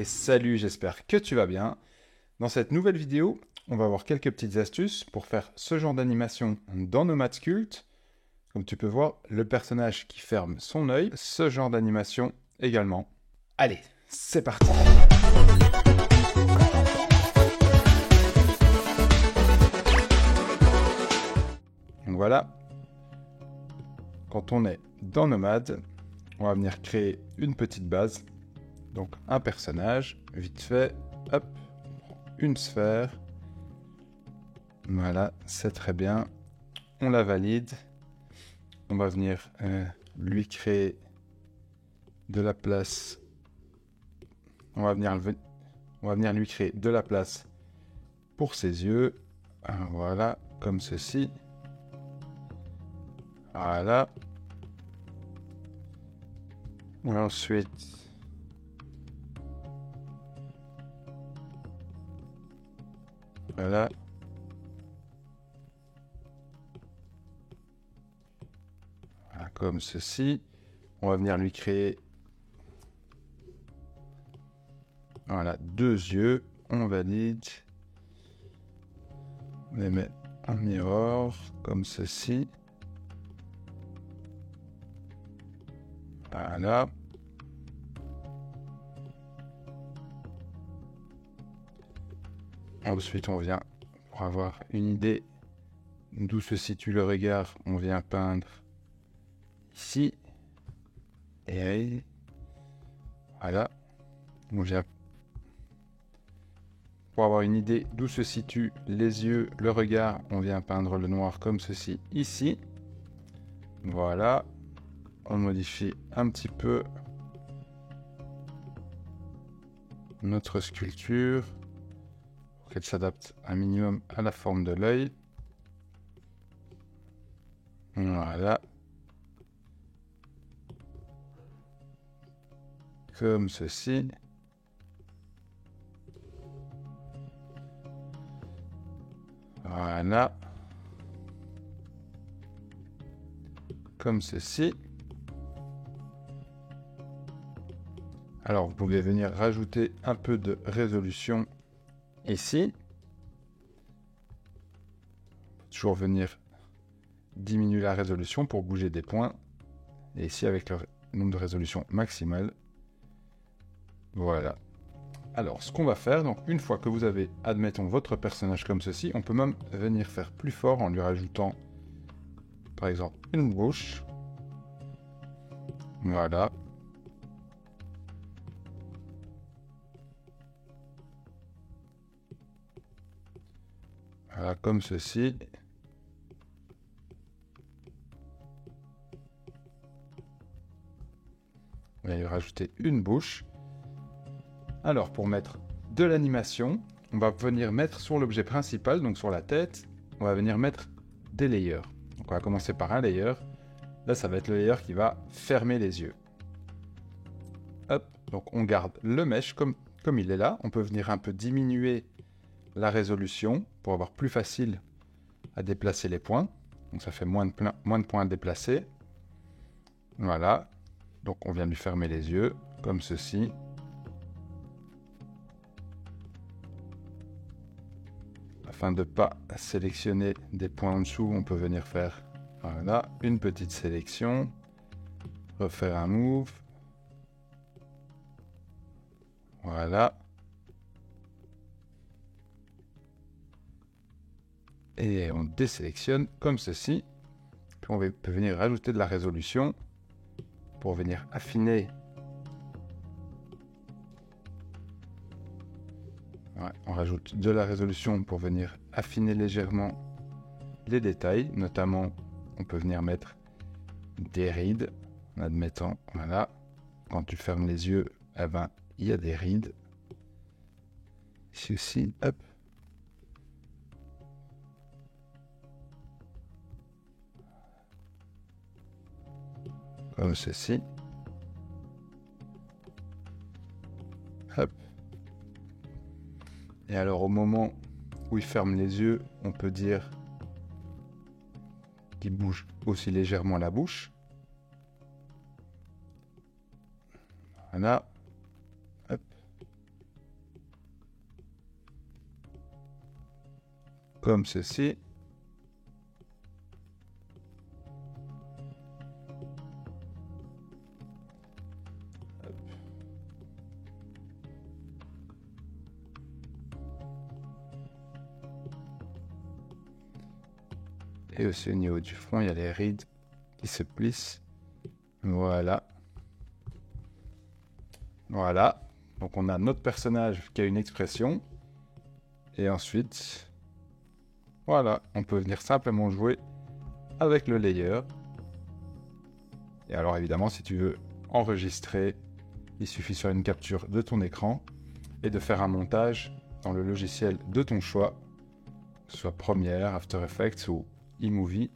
salut, j'espère que tu vas bien. Dans cette nouvelle vidéo, on va voir quelques petites astuces pour faire ce genre d'animation dans Nomad Cult. Comme tu peux voir, le personnage qui ferme son œil, ce genre d'animation également. Allez, c'est parti. Donc voilà, quand on est dans Nomad, on va venir créer une petite base. Donc un personnage, vite fait, hop, une sphère. Voilà, c'est très bien. On la valide. On va venir lui créer de la place. On va venir lui créer de la place pour ses yeux. Voilà, comme ceci. Voilà. Et ensuite, voilà. Voilà, comme ceci. On va venir lui créer, voilà, deux yeux. On valide. On les met en mirror, comme ceci. Voilà. Ensuite, on vient, pour avoir une idée d'où se situe le regard, on vient peindre ici. Et voilà. On vient, pour avoir une idée d'où se situent les yeux, le regard, on vient peindre le noir comme ceci ici. Voilà. On modifie un petit peu notre sculpture pour qu'elle s'adapte un minimum à la forme de l'œil. Voilà. Comme ceci. Voilà. Comme ceci. Alors, vous pouvez venir rajouter un peu de résolution ici. Toujours venir diminuer la résolution pour bouger des points. Et ici, avec le nombre de résolution maximale. Voilà. Alors, ce qu'on va faire, donc une fois que vous avez, admettons, votre personnage comme ceci, on peut même venir faire plus fort en lui rajoutant, par exemple, une bouche. Voilà. Voilà, comme ceci. On va lui rajouter une bouche. Alors, pour mettre de l'animation, on va venir mettre sur l'objet principal, donc sur la tête, on va venir mettre des layers. Donc, on va commencer par un layer. Là, ça va être le layer qui va fermer les yeux. Hop, donc on garde le mesh comme il est là. On peut venir un peu diminuer la résolution pour avoir plus facile à déplacer les points. Donc ça fait moins de points à déplacer. Voilà. Donc on vient lui fermer les yeux, comme ceci. Afin de ne pas sélectionner des points en dessous, on peut venir faire, voilà, une petite sélection. Refaire un move. Voilà. Et on désélectionne comme ceci. Puis on peut venir rajouter de la résolution pour venir affiner. Ouais, on rajoute de la résolution pour venir affiner légèrement les détails. Notamment, on peut venir mettre des rides en admettant, voilà, quand tu fermes les yeux, eh ben, il y a des rides. Ici aussi, hop. Comme ceci. Hop. Et alors au moment où il ferme les yeux, on peut dire qu'il bouge aussi légèrement la bouche. Voilà. Hop. comme ceci. Et aussi au niveau du front, il y a les rides qui se plissent. Voilà. Voilà. Donc on a notre personnage qui a une expression. Et ensuite, voilà, on peut venir simplement jouer avec le layer. Et alors évidemment, si tu veux enregistrer, il suffit de faire une capture de ton écran et de faire un montage dans le logiciel de ton choix, que ce soit Premiere, After Effects ou iMovie.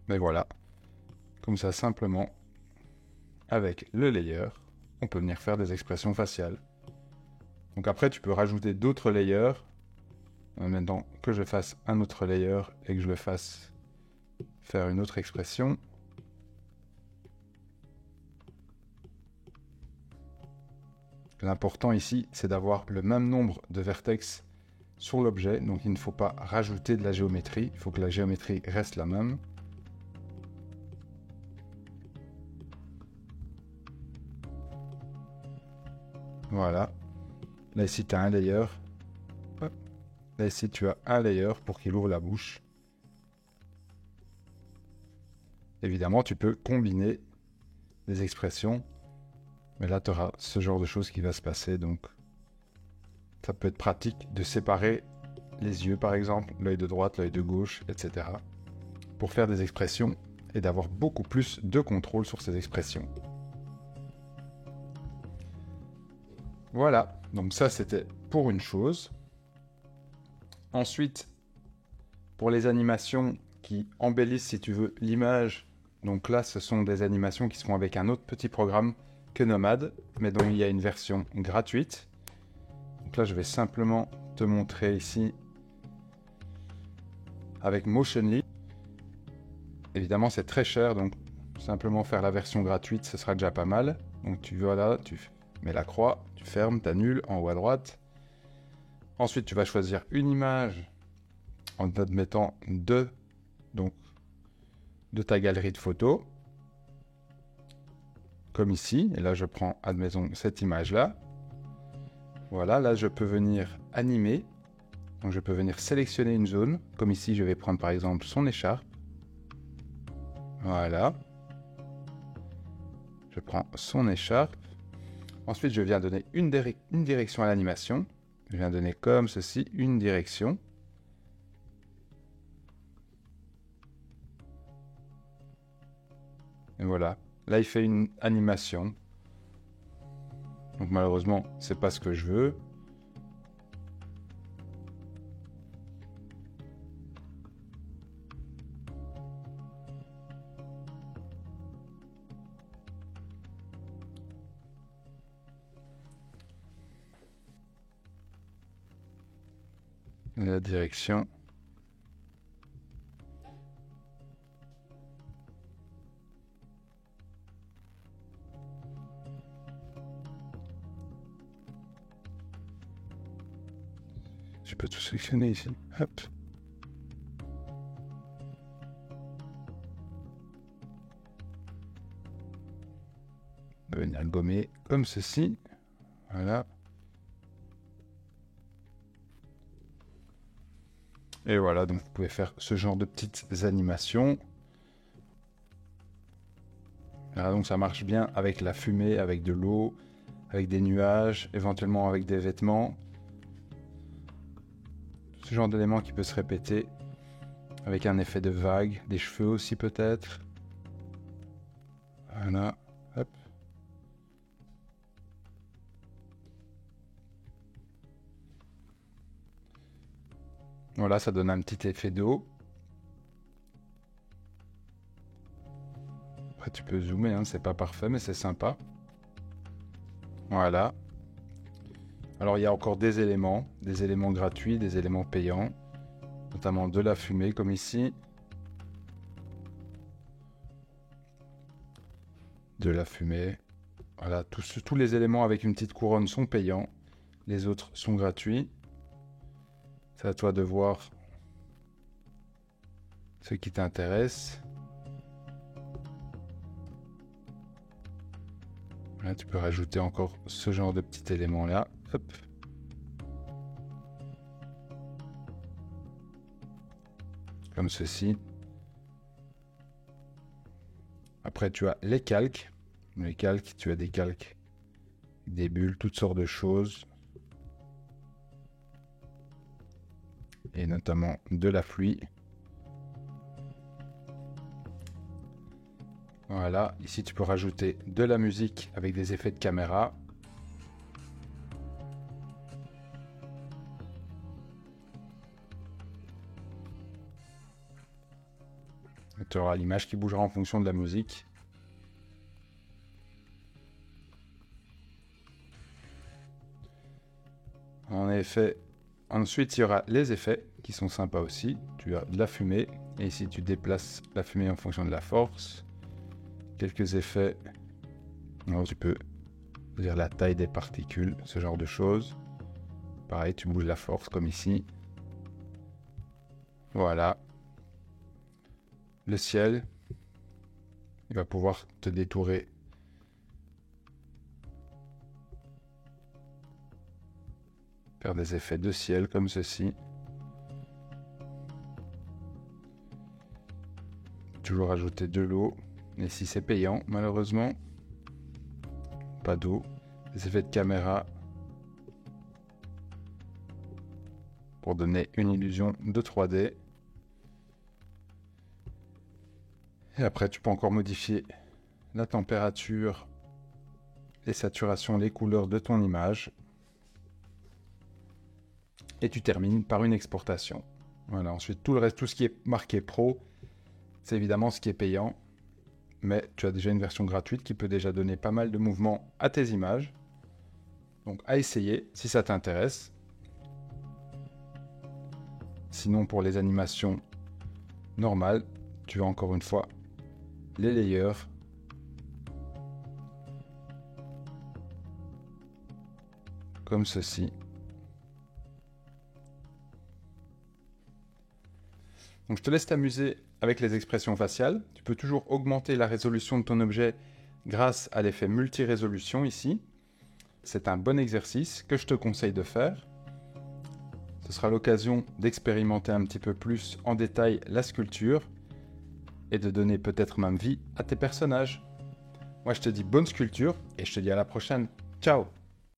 Mais voilà, comme ça simplement, avec le layer, on peut venir faire des expressions faciales. Donc après, tu peux rajouter d'autres layers. Maintenant que je fasse un autre layer et que je le fasse faire une autre expression. L'important ici, c'est d'avoir le même nombre de vertex sur l'objet. Donc il ne faut pas rajouter de la géométrie. Il faut que la géométrie reste la même. Voilà. Là ici, tu as un layer. Là ici, tu as un layer pour qu'il ouvre la bouche. Évidemment, tu peux combiner les expressions. Mais là, tu auras ce genre de choses qui va se passer. Donc, ça peut être pratique de séparer les yeux, par exemple, l'œil de droite, l'œil de gauche, etc. pour faire des expressions et d'avoir beaucoup plus de contrôle sur ces expressions. Voilà, donc ça c'était pour une chose. Ensuite, pour les animations qui embellissent, si tu veux, l'image, donc là ce sont des animations qui se font avec un autre petit programme que Nomad, mais dont il y a une version gratuite. Donc là je vais simplement te montrer ici avec Motionly. Évidemment c'est très cher, donc simplement faire la version gratuite ce sera déjà pas mal. Donc tu vois là, tu mets la croix, tu fermes, tu annules en haut à droite. Ensuite tu vas choisir une image en admettant de ta galerie de photos, comme ici. Et là je prends, admettons, cette image là. Voilà, là je peux venir animer. Donc je peux venir sélectionner une zone, comme ici je vais prendre par exemple son écharpe. Voilà. Je prends son écharpe. Ensuite je viens donner une direction à l'animation. Je viens donner comme ceci une direction. Et voilà. Là il fait une animation. Donc malheureusement c'est pas ce que je veux. La direction. Je peux tout sélectionner ici. Hop. On va venir le gommer comme ceci. Voilà. Et voilà, donc vous pouvez faire ce genre de petites animations. Voilà, donc ça marche bien avec la fumée, avec de l'eau, avec des nuages, éventuellement avec des vêtements. Ce genre d'élément qui peut se répéter avec un effet de vague, des cheveux aussi peut-être. Voilà, hop. Voilà, ça donne un petit effet d'eau. Après tu peux zoomer, hein, c'est pas parfait mais c'est sympa. Voilà. Alors il y a encore des éléments gratuits, des éléments payants, notamment de la fumée comme ici. De la fumée. Voilà, tous les éléments avec une petite couronne sont payants, les autres sont gratuits. C'est à toi de voir ce qui t'intéresse. Là, tu peux rajouter encore ce genre de petit élément là. Hop. Comme ceci. Après, tu as les calques. Les calques, tu as des calques, des bulles, toutes sortes de choses. Et notamment de la pluie. Voilà, ici tu peux rajouter de la musique avec des effets de caméra. Et tu auras l'image qui bougera en fonction de la musique. En effet, ensuite il y aura les effets qui sont sympas aussi. Tu as de la fumée et ici tu déplaces la fumée en fonction de la force. Quelques effets. Alors, tu peux dire la taille des particules, ce genre de choses. Pareil, tu bouges la force comme ici. Voilà. Le ciel. Il va pouvoir te détourer. Faire des effets de ciel comme ceci. Toujours ajouter de l'eau. Et si c'est payant, malheureusement, pas d'eau. Des effets de caméra pour donner une illusion de 3D. Et après, tu peux encore modifier la température, les saturations, les couleurs de ton image. Et tu termines par une exportation. Voilà, ensuite, tout le reste, tout ce qui est marqué Pro, c'est évidemment ce qui est payant. Mais tu as déjà une version gratuite qui peut déjà donner pas mal de mouvements à tes images. Donc à essayer si ça t'intéresse. Sinon pour les animations normales, tu as encore une fois les layers. Comme ceci. Donc je te laisse t'amuser avec les expressions faciales. Tu peux toujours augmenter la résolution de ton objet grâce à l'effet multi-résolution ici. C'est un bon exercice que je te conseille de faire. Ce sera l'occasion d'expérimenter un petit peu plus en détail la sculpture et de donner peut-être même vie à tes personnages. Moi je te dis bonne sculpture et je te dis à la prochaine. Ciao!